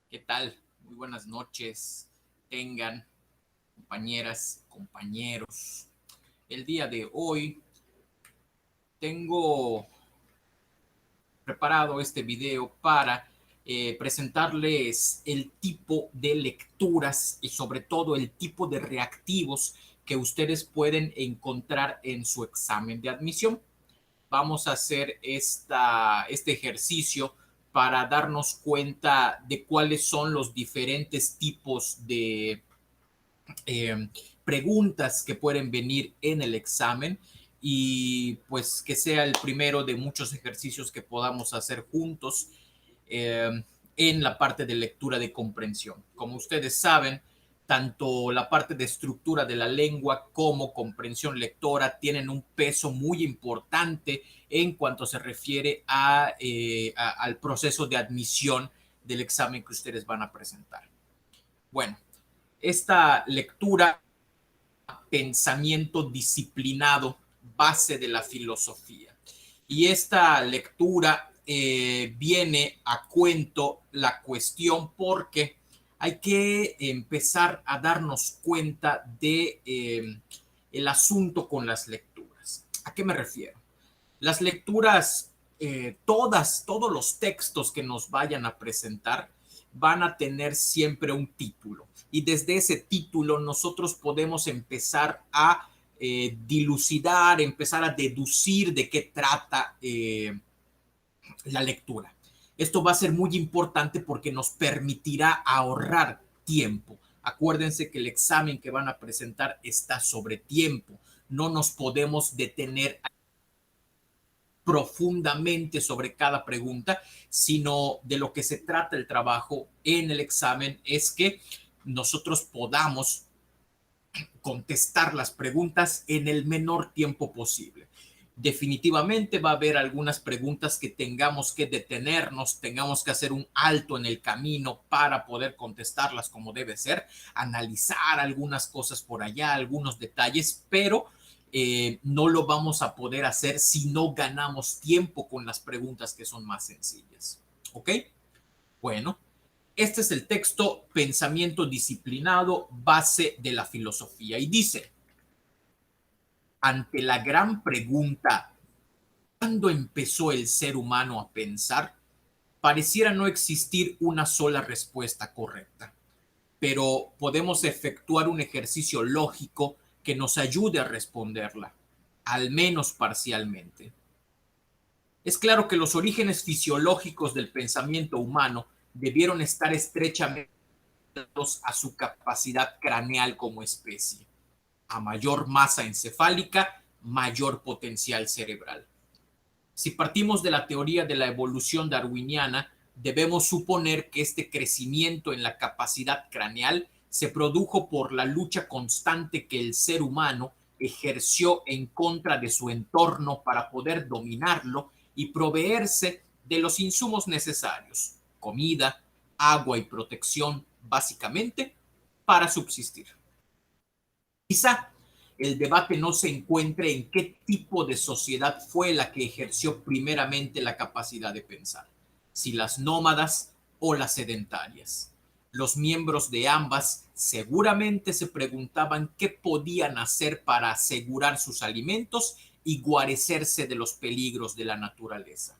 ¿Qué tal? Muy buenas noches. Tengan compañeras, compañeros. El día de hoy tengo preparado este video para presentarles el tipo de lecturas y sobre todo el tipo de reactivos que ustedes pueden encontrar en su examen de admisión. Vamos a hacer este ejercicio para darnos cuenta de cuáles son los diferentes tipos de eh, preguntas que pueden venir en el examen y pues que sea el primero de muchos ejercicios que podamos hacer juntos en la parte de lectura de comprensión. Como ustedes saben, tanto la parte de estructura de la lengua como comprensión lectora tienen un peso muy importante en cuanto se refiere al proceso de admisión del examen que ustedes van a presentar. Bueno, esta lectura, pensamiento disciplinado, base de la filosofía. Y esta lectura viene a cuento la cuestión porque hay que empezar a darnos cuenta de el asunto con las lecturas. ¿A qué me refiero? Las lecturas, todos los textos que nos vayan a presentar van a tener siempre un título y desde ese título nosotros podemos empezar a dilucidar, empezar a deducir de qué trata la lectura. Esto va a ser muy importante porque nos permitirá ahorrar tiempo. Acuérdense que el examen que van a presentar está sobre tiempo. No nos podemos detener profundamente sobre cada pregunta, sino de lo que se trata el trabajo en el examen es que nosotros podamos contestar las preguntas en el menor tiempo posible. Definitivamente va a haber algunas preguntas que tengamos que detenernos, tengamos que hacer un alto en el camino para poder contestarlas como debe ser, analizar algunas cosas por allá, algunos detalles, pero no lo vamos a poder hacer si no ganamos tiempo con las preguntas que son más sencillas. ¿Ok? Bueno, este es el texto Pensamiento Disciplinado, base de la filosofía. Y dice, ante la gran pregunta, ¿cuándo empezó el ser humano a pensar? Pareciera no existir una sola respuesta correcta, pero podemos efectuar un ejercicio lógico que nos ayude a responderla, al menos parcialmente. Es claro que los orígenes fisiológicos del pensamiento humano debieron estar estrechamente a su capacidad craneal como especie. A mayor masa encefálica, mayor potencial cerebral. Si partimos de la teoría de la evolución darwiniana, debemos suponer que este crecimiento en la capacidad craneal se produjo por la lucha constante que el ser humano ejerció en contra de su entorno para poder dominarlo y proveerse de los insumos necesarios, comida, agua y protección, básicamente, para subsistir. Quizá el debate no se encuentre en qué tipo de sociedad fue la que ejerció primeramente la capacidad de pensar, si las nómadas o las sedentarias. Los miembros de ambas seguramente se preguntaban qué podían hacer para asegurar sus alimentos y guarecerse de los peligros de la naturaleza.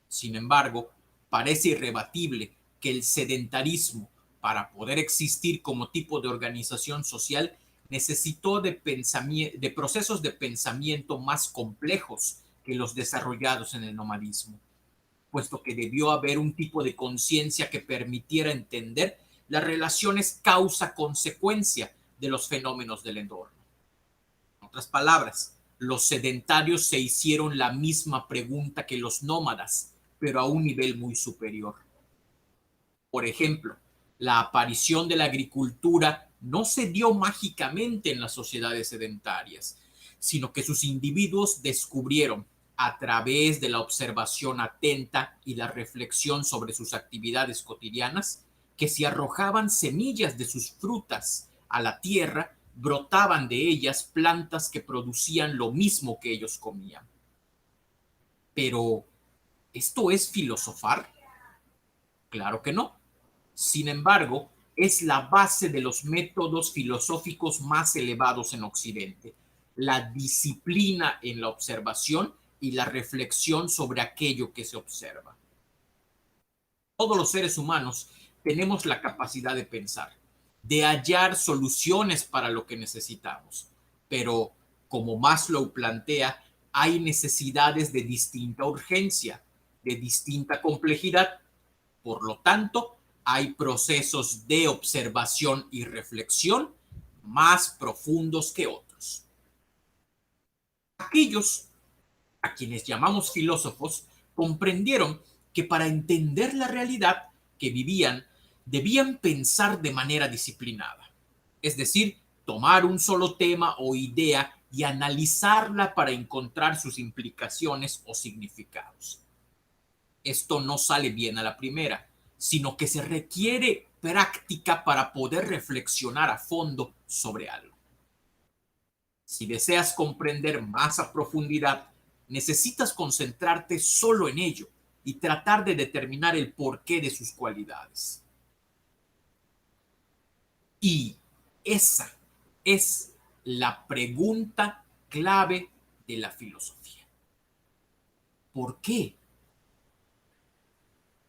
Sin embargo, parece irrebatible que el sedentarismo, para poder existir como tipo de organización social, necesitó de procesos de pensamiento más complejos que los desarrollados en el nomadismo, puesto que debió haber un tipo de conciencia que permitiera entender las relaciones causa-consecuencia de los fenómenos del entorno. En otras palabras, los sedentarios se hicieron la misma pregunta que los nómadas, pero a un nivel muy superior. Por ejemplo, la aparición de la agricultura no se dio mágicamente en las sociedades sedentarias, sino que sus individuos descubrieron, a través de la observación atenta y la reflexión sobre sus actividades cotidianas, que si arrojaban semillas de sus frutas a la tierra, brotaban de ellas plantas que producían lo mismo que ellos comían. Pero, ¿esto es filosofar? Claro que no. Sin embargo, es la base de los métodos filosóficos más elevados en Occidente, la disciplina en la observación y la reflexión sobre aquello que se observa. Todos los seres humanos tenemos la capacidad de pensar, de hallar soluciones para lo que necesitamos, pero como Maslow plantea, hay necesidades de distinta urgencia, de distinta complejidad. Por lo tanto, hay procesos de observación y reflexión más profundos que otros. Aquellos a quienes llamamos filósofos comprendieron que para entender la realidad que vivían, debían pensar de manera disciplinada. Es decir, tomar un solo tema o idea y analizarla para encontrar sus implicaciones o significados. Esto no sale bien a la primera, sino que se requiere práctica para poder reflexionar a fondo sobre algo. Si deseas comprender más a profundidad, necesitas concentrarte solo en ello y tratar de determinar el porqué de sus cualidades. Y esa es la pregunta clave de la filosofía. ¿Por qué?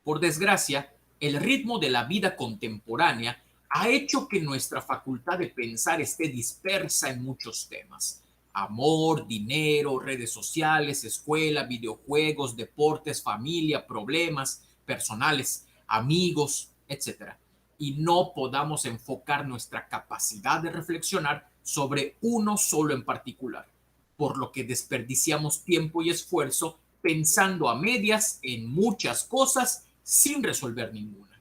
Por desgracia, el ritmo de la vida contemporánea ha hecho que nuestra facultad de pensar esté dispersa en muchos temas. Amor, dinero, redes sociales, escuela, videojuegos, deportes, familia, problemas personales, amigos, etcétera. Y no podamos enfocar nuestra capacidad de reflexionar sobre uno solo en particular, por lo que desperdiciamos tiempo y esfuerzo pensando a medias en muchas cosas sin resolver ninguna.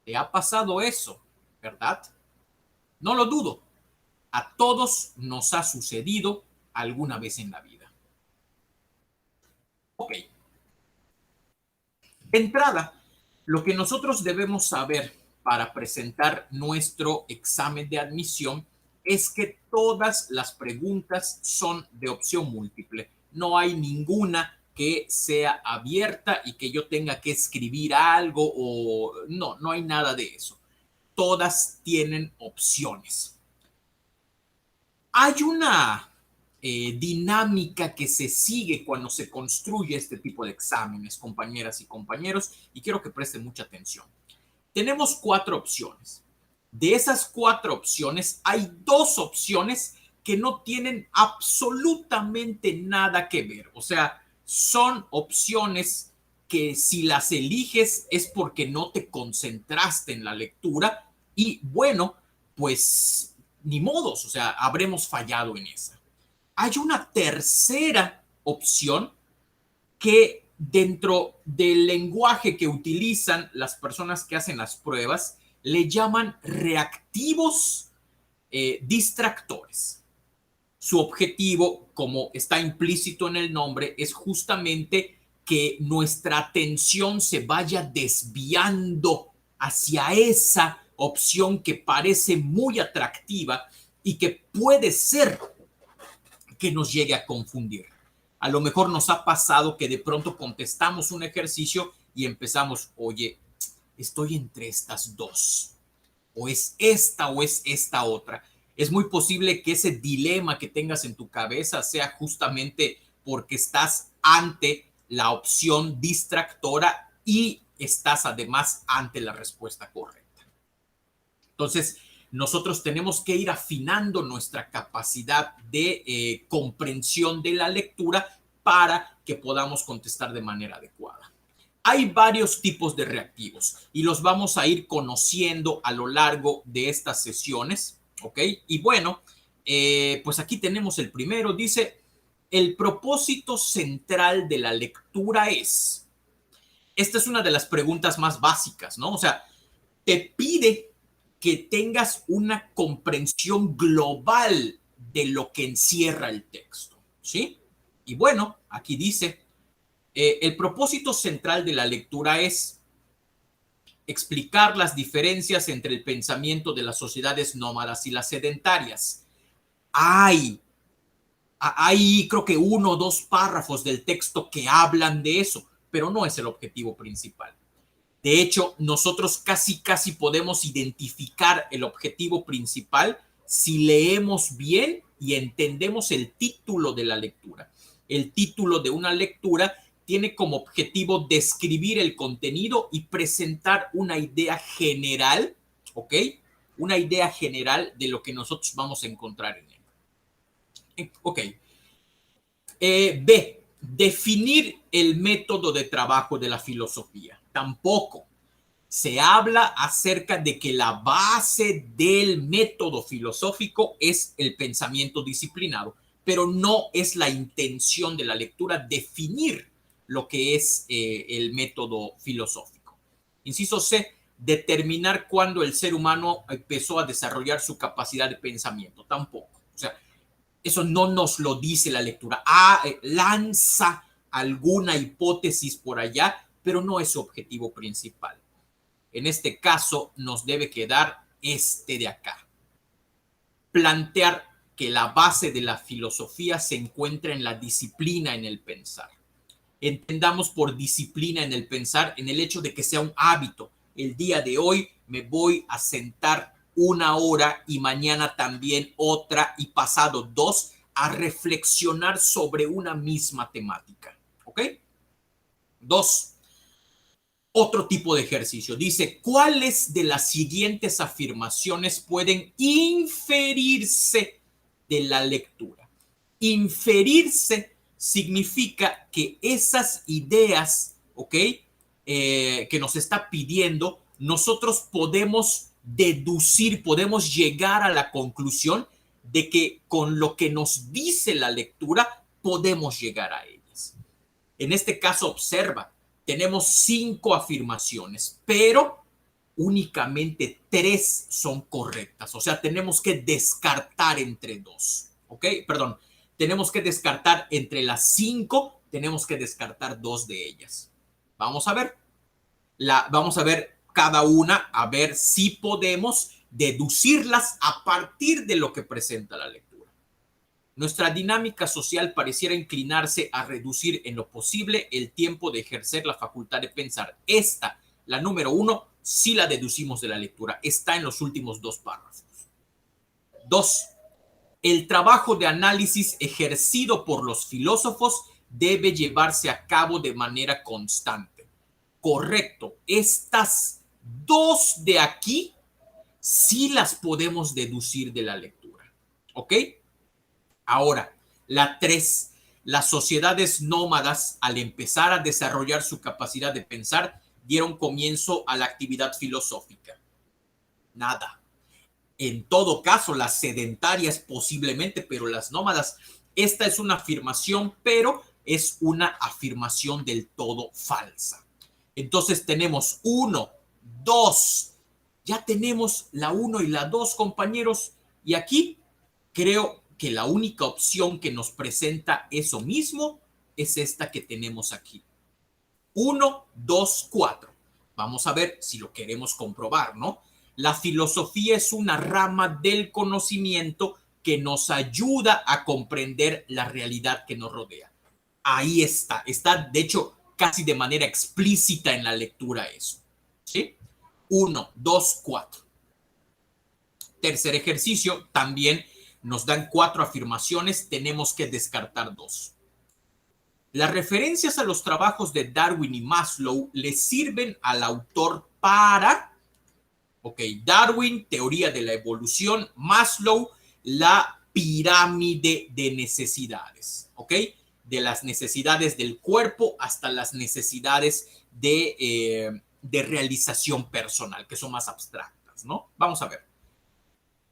¿Te ha pasado eso, verdad? No lo dudo. A todos nos ha sucedido alguna vez en la vida. Ok. De entrada, lo que nosotros debemos saber para presentar nuestro examen de admisión es que todas las preguntas son de opción múltiple. No hay ninguna que sea abierta y que yo tenga que escribir algo o no, no hay nada de eso. Todas tienen opciones. Hay una dinámica que se sigue cuando se construye este tipo de exámenes, compañeras y compañeros, y quiero que presten mucha atención. Tenemos 4 opciones. De esas 4 opciones, hay 2 opciones que no tienen absolutamente nada que ver. O sea, son opciones que si las eliges es porque no te concentraste en la lectura y bueno, pues ni modos, o sea, habremos fallado en esa. Hay una tercera opción que dentro del lenguaje que utilizan las personas que hacen las pruebas, le llaman reactivos distractores. Su objetivo, como está implícito en el nombre, es justamente que nuestra atención se vaya desviando hacia esa opción que parece muy atractiva y que puede ser que nos llegue a confundir. A lo mejor nos ha pasado que de pronto contestamos un ejercicio y empezamos, oye, estoy entre estas dos, o es esta otra. Es muy posible que ese dilema que tengas en tu cabeza sea justamente porque estás ante la opción distractora y estás además ante la respuesta correcta. Entonces, nosotros tenemos que ir afinando nuestra capacidad de comprensión de la lectura para que podamos contestar de manera adecuada. Hay varios tipos de reactivos y los vamos a ir conociendo a lo largo de estas sesiones, ¿ok? Y bueno, pues aquí tenemos el primero, dice, el propósito central de la lectura es, esta es una de las preguntas más básicas, ¿no? O sea, te pide que tengas una comprensión global de lo que encierra el texto, ¿sí? Y bueno, aquí dice, el propósito central de la lectura es explicar las diferencias entre el pensamiento de las sociedades nómadas y las sedentarias. Hay creo que 1 o 2 párrafos del texto que hablan de eso, pero no es el objetivo principal. De hecho, nosotros casi podemos identificar el objetivo principal si leemos bien y entendemos el título de la lectura. El título de una lectura tiene como objetivo describir el contenido y presentar una idea general, ¿ok? Una idea general de lo que nosotros vamos a encontrar en él. Ok. B. Definir el método de trabajo de la filosofía. Tampoco se habla acerca de que la base del método filosófico es el pensamiento disciplinado, pero no es la intención de la lectura definir lo que es el método filosófico. Inciso C, determinar cuándo el ser humano empezó a desarrollar su capacidad de pensamiento. Tampoco. O sea, eso no nos lo dice la lectura. Lanza alguna hipótesis por allá, pero no es su objetivo principal. En este caso, nos debe quedar este de acá. Plantear que la base de la filosofía se encuentra en la disciplina en el pensar. Entendamos por disciplina en el pensar en el hecho de que sea un hábito. El día de hoy me voy a sentar 1 hora y mañana también otra y pasado 2 a reflexionar sobre una misma temática. ¿Ok? 2. Otro tipo de ejercicio. Dice, ¿cuáles de las siguientes afirmaciones pueden inferirse de la lectura? Inferirse significa que esas ideas, ¿ok? Que nos está pidiendo, nosotros podemos deducir, podemos llegar a la conclusión de que con lo que nos dice la lectura podemos llegar a ellas. En este caso, observa, tenemos 5 afirmaciones, pero únicamente 3 son correctas. O sea, tenemos que descartar entre 2. ¿Ok? Perdón, tenemos que descartar entre las 5, tenemos que descartar 2 de ellas. Vamos a ver. Vamos a ver cada una, a ver si podemos deducirlas a partir de lo que presenta la lectura. Nuestra dinámica social pareciera inclinarse a reducir en lo posible el tiempo de ejercer la facultad de pensar. Esta, la número 1, si la deducimos de la lectura, está en los últimos 2 párrafos. 2. El trabajo de análisis ejercido por los filósofos debe llevarse a cabo de manera constante. Correcto. Estas 2 de aquí sí las podemos deducir de la lectura. ¿Ok? Ahora, la 3, las sociedades nómadas, al empezar a desarrollar su capacidad de pensar, dieron comienzo a la actividad filosófica. Nada. En todo caso, las sedentarias posiblemente, pero las nómadas, esta es una afirmación, pero es una afirmación del todo falsa. Entonces tenemos 1, 2, ya tenemos la 1 y la 2, compañeros, y aquí creo que la única opción que nos presenta eso mismo es esta que tenemos aquí. 1, 2, 4. Vamos a ver si lo queremos comprobar, ¿no? La filosofía es una rama del conocimiento que nos ayuda a comprender la realidad que nos rodea. Ahí está. Está, de hecho, casi de manera explícita en la lectura eso. ¿Sí? 1, 2, 4. Tercer ejercicio, también nos dan 4 afirmaciones, tenemos que descartar 2. Las referencias a los trabajos de Darwin y Maslow le sirven al autor para, ok, Darwin, teoría de la evolución, Maslow, la pirámide de necesidades, ok, de las necesidades del cuerpo hasta las necesidades de realización personal, que son más abstractas, ¿no? Vamos a ver.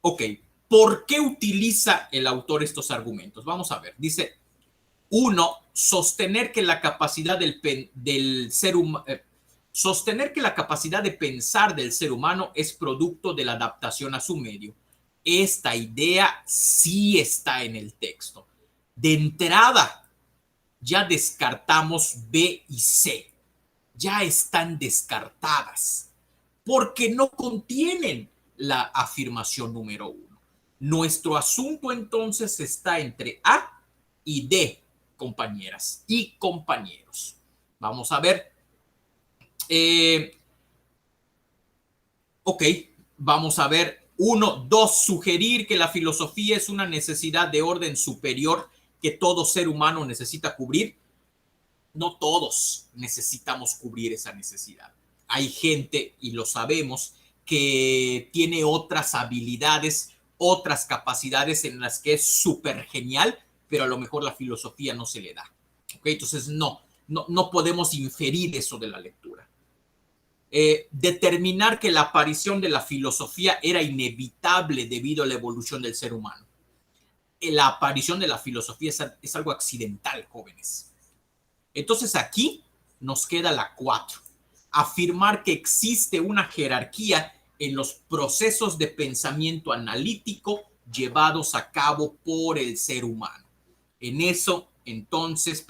Ok, ¿por qué utiliza el autor estos argumentos? Vamos a ver, dice, 1, sostener que la capacidad del ser humano, sostener que la capacidad de pensar del ser humano es producto de la adaptación a su medio. Esta idea sí está en el texto. De entrada, ya descartamos B y C. Ya están descartadas porque no contienen la afirmación número 1. Nuestro asunto entonces está entre A y D, compañeras y compañeros. Vamos a ver. Ok, vamos a ver. 1, 2, sugerir que la filosofía es una necesidad de orden superior que todo ser humano necesita cubrir. No todos necesitamos cubrir esa necesidad. Hay gente, y lo sabemos, que tiene otras habilidades, otras capacidades en las que es súper genial, pero a lo mejor la filosofía no se le da. ¿Okay? Entonces, no podemos inferir eso de la lectura. Determinar que la aparición de la filosofía era inevitable debido a la evolución del ser humano. La aparición de la filosofía es algo accidental, jóvenes. Entonces aquí nos queda la 4. Afirmar que existe una jerarquía en los procesos de pensamiento analítico llevados a cabo por el ser humano. En eso, entonces,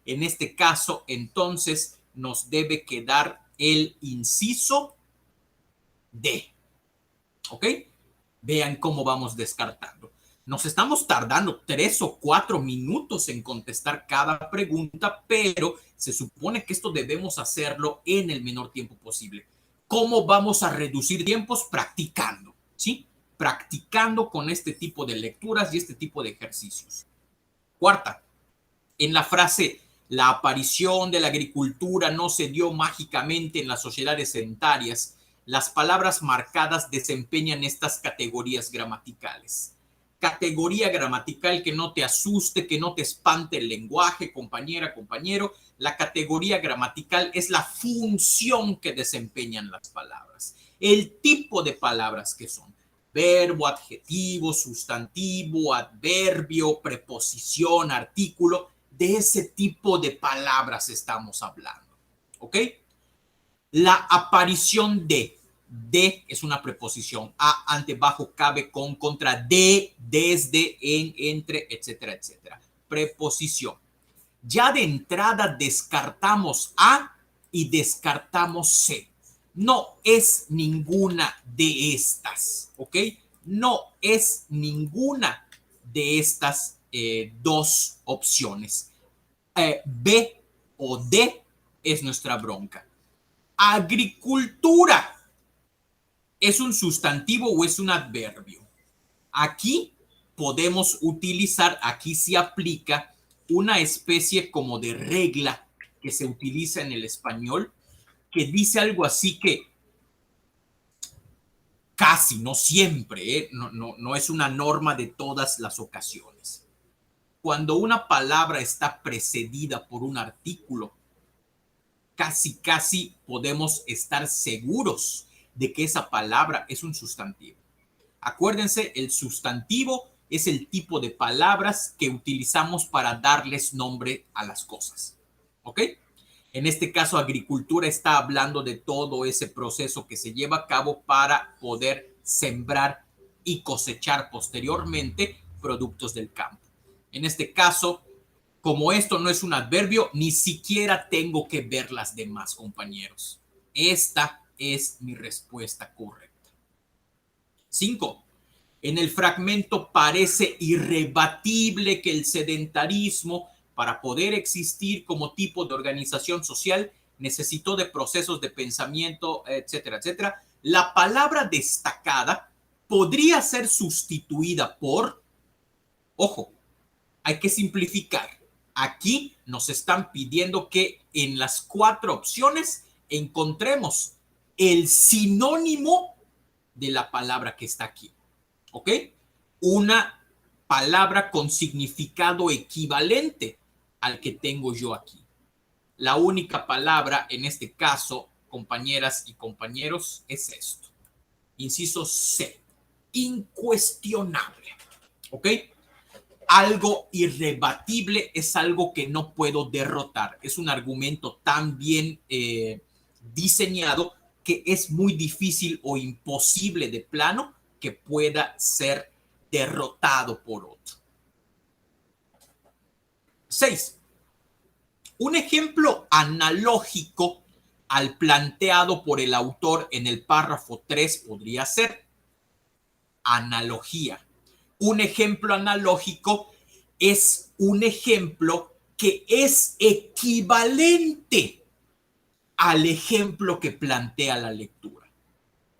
en este caso, entonces, nos debe quedar el inciso D. ¿Ok? Vean cómo vamos descartando. Nos estamos tardando 3 o 4 minutos en contestar cada pregunta, pero se supone que esto debemos hacerlo en el menor tiempo posible. ¿Cómo vamos a reducir tiempos? Practicando, ¿sí? Practicando con este tipo de lecturas y este tipo de ejercicios. Cuarta, en la frase, la aparición de la agricultura no se dio mágicamente en las sociedades sedentarias, las palabras marcadas desempeñan estas categorías gramaticales. Categoría gramatical que no te asuste, que no te espante el lenguaje, compañera, compañero. La categoría gramatical es la función que desempeñan las palabras, el tipo de palabras que son. Verbo, adjetivo, sustantivo, adverbio, preposición, artículo. De ese tipo de palabras estamos hablando. ¿Ok? La aparición de es una preposición. A, ante, bajo, cabe, con, contra, de, desde, en, entre, etcétera, etcétera. Preposición. Ya de entrada descartamos a y descartamos c. No es ninguna de estas, ¿ok? No es ninguna de estas dos opciones. B o D es nuestra bronca. Agricultura, ¿es un sustantivo o es un adverbio? Aquí podemos utilizar, aquí se aplica una especie como de regla que se utiliza en el español, que dice algo así que casi, no siempre, no es una norma de todas las ocasiones. Cuando una palabra está precedida por un artículo, casi podemos estar seguros de que esa palabra es un sustantivo. Acuérdense, el sustantivo es el tipo de palabras que utilizamos para darles nombre a las cosas. ¿Ok? En este caso, agricultura está hablando de todo ese proceso que se lleva a cabo para poder sembrar y cosechar posteriormente productos del campo. En este caso, como esto no es un adverbio, ni siquiera tengo que ver las demás, compañeros. Esta es mi respuesta correcta. 5. En el fragmento parece irrebatible que el sedentarismo, para poder existir como tipo de organización social, necesitó de procesos de pensamiento, etcétera, etcétera. La palabra destacada podría ser sustituida por, ojo, hay que simplificar. Aquí nos están pidiendo que en las 4 opciones encontremos el sinónimo de la palabra que está aquí. ¿Ok? Una palabra con significado equivalente al que tengo yo aquí. La única palabra en este caso, compañeras y compañeros, es esto. Inciso C. Incuestionable. ¿Ok? Algo irrebatible es algo que no puedo derrotar. Es un argumento tan bien diseñado que es muy difícil o imposible de plano que pueda ser derrotado por otro. 6. Un ejemplo analógico al planteado por el autor en el párrafo 3 podría ser analogía. Un ejemplo analógico es un ejemplo que es equivalente al ejemplo que plantea la lectura.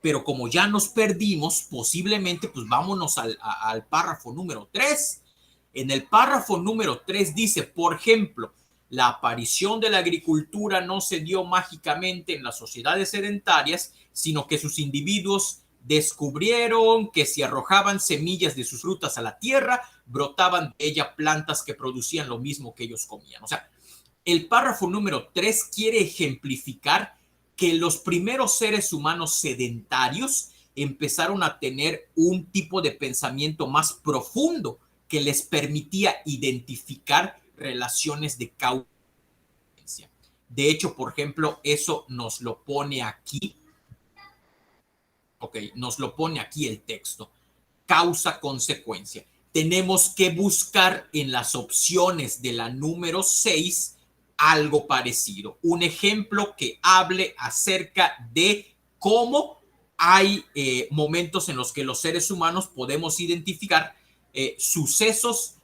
pero como ya nos perdimos, posiblemente pues vámonos al párrafo número 3. En el párrafo número 3 dice, por ejemplo, la aparición de la agricultura no se dio mágicamente en las sociedades sedentarias, sino que sus individuos descubrieron que si arrojaban semillas de sus frutas a la tierra, brotaban de ella plantas que producían lo mismo que ellos comían. O sea, el párrafo número 3 quiere ejemplificar que los primeros seres humanos sedentarios empezaron a tener un tipo de pensamiento más profundo que les permitía identificar relaciones de causa. De hecho, por ejemplo, eso nos lo pone aquí. Ok, nos lo pone aquí el texto. Causa-consecuencia. Tenemos que buscar en las opciones de la número 6 algo parecido. Un ejemplo que hable acerca de cómo hay momentos en los que los seres humanos podemos identificar sucesos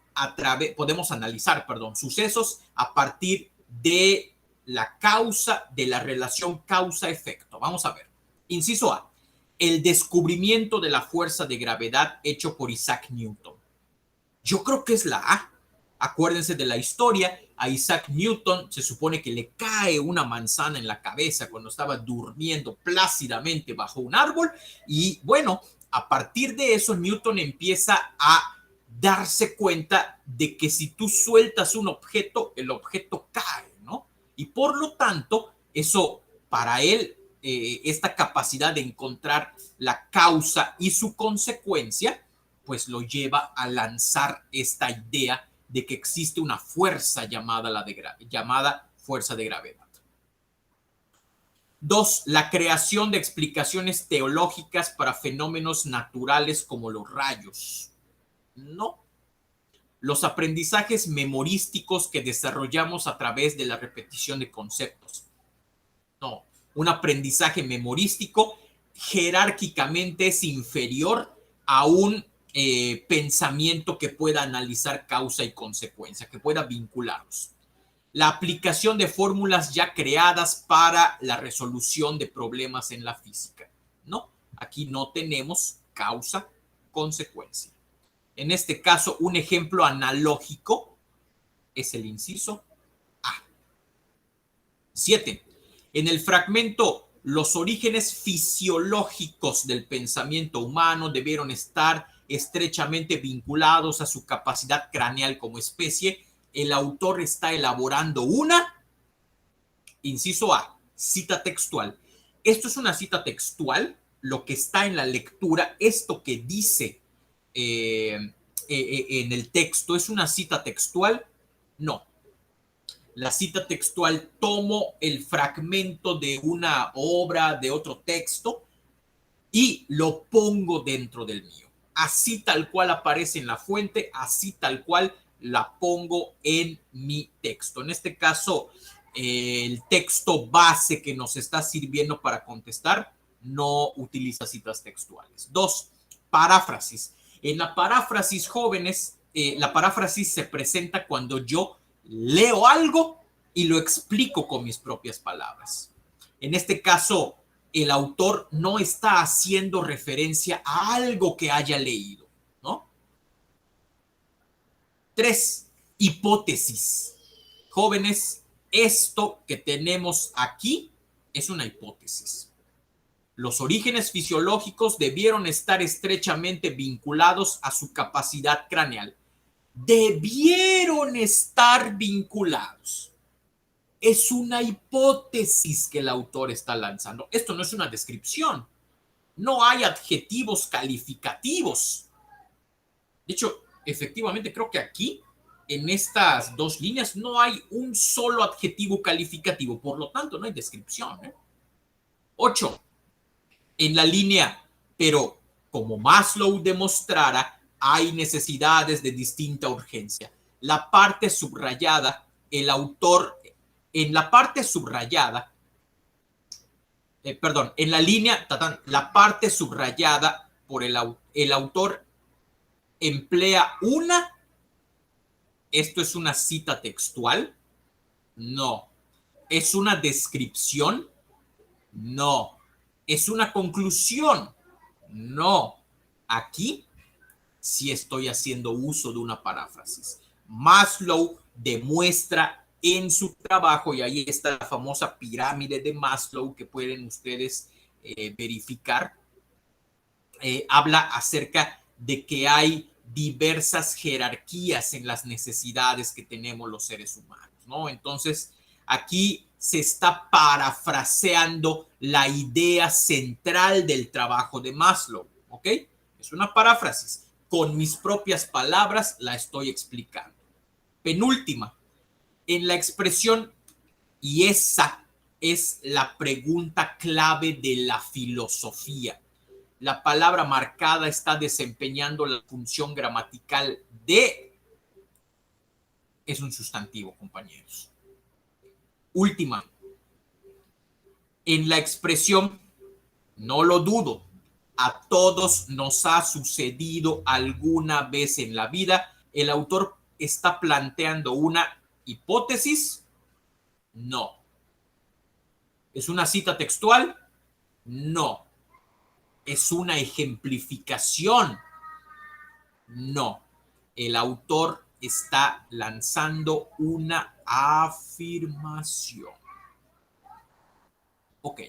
podemos analizar, sucesos a partir de la causa, de la relación causa-efecto. Vamos a ver. Inciso A. El descubrimiento de la fuerza de gravedad hecho por Isaac Newton. Yo creo que es la A. Acuérdense de la historia. A Isaac Newton se supone que le cae una manzana en la cabeza cuando estaba durmiendo plácidamente bajo un árbol. Y bueno, a partir de eso, Newton empieza a darse cuenta de que si tú sueltas un objeto, el objeto cae, ¿no? Y por lo tanto, eso para él, esta capacidad de encontrar la causa y su consecuencia, pues lo lleva a lanzar esta idea de que existe una fuerza llamada fuerza de gravedad. 2. La creación de explicaciones teológicas para fenómenos naturales como los rayos. No. Los aprendizajes memorísticos que desarrollamos a través de la repetición de conceptos. No. Un aprendizaje memorístico jerárquicamente es inferior a un pensamiento que pueda analizar causa y consecuencia, que pueda vincularlos. La aplicación de fórmulas ya creadas para la resolución de problemas en la física. No, aquí no tenemos causa-consecuencia. En este caso, un ejemplo analógico es el inciso A. 7. En el fragmento, los orígenes fisiológicos del pensamiento humano debieron estar estrechamente vinculados a su capacidad craneal como especie. El autor está elaborando una, inciso A, cita textual. Esto es una cita textual, lo que está en la lectura, esto que dice en el texto, ¿es una cita textual? No. La cita textual, tomo el fragmento de una obra, de otro texto, y lo pongo dentro del mío. Así tal cual aparece en la fuente, así tal cual la pongo en mi texto. En este caso, el texto base que nos está sirviendo para contestar no utiliza citas textuales. 2. Paráfrasis. En la paráfrasis, jóvenes, la paráfrasis se presenta cuando yo leo algo y lo explico con mis propias palabras. En este caso, el autor no está haciendo referencia a algo que haya leído, ¿no? 3. Hipótesis. Jóvenes, esto que tenemos aquí es una hipótesis. Los orígenes fisiológicos debieron estar estrechamente vinculados a su capacidad craneal. Debieron estar vinculados. Es una hipótesis que el autor está lanzando. Esto no es una descripción. No hay adjetivos calificativos. De hecho, efectivamente, creo que aquí, en estas dos líneas, no hay un solo adjetivo calificativo. Por lo tanto, no hay descripción. 8. En la línea, pero como Maslow demostrara, hay necesidades de distinta urgencia. La parte subrayada, el autor, en la parte subrayada, en la línea, la parte subrayada por el autor emplea una, ¿esto es una cita textual? No. ¿Es una descripción? No. ¿Es una conclusión? No. Aquí sí estoy haciendo uso de una paráfrasis. Maslow demuestra en su trabajo, y ahí está la famosa pirámide de Maslow que pueden ustedes verificar, habla acerca de que hay diversas jerarquías en las necesidades que tenemos los seres humanos, ¿no? Entonces, aquí se está parafraseando la idea central del trabajo de Maslow, ¿ok? Es una paráfrasis. Con mis propias palabras la estoy explicando. Penúltima, en la expresión, y esa es la pregunta clave de la filosofía. La palabra marcada está desempeñando la función gramatical de, es un sustantivo, compañeros. Última, en la expresión, no lo dudo, a todos nos ha sucedido alguna vez en la vida, el autor está planteando una hipótesis. No. ¿Es una cita textual? No. ¿Es una ejemplificación? No. El autor está lanzando una afirmación. Ok.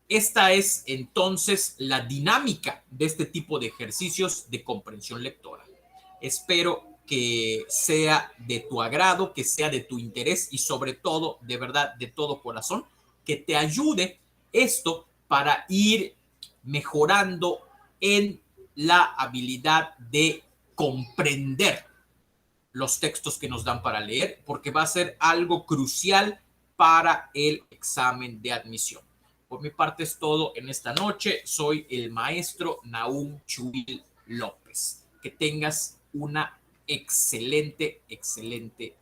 Esta es entonces la dinámica de este tipo de ejercicios de comprensión lectora. Espero que sea de tu agrado, que sea de tu interés y sobre todo, de verdad, de todo corazón, que te ayude esto para ir mejorando en la habilidad de comprender los textos que nos dan para leer, porque va a ser algo crucial para el examen de admisión. Por mi parte es todo en esta noche. Soy el maestro Nahum Chuil López. Que tengas una excelente, excelente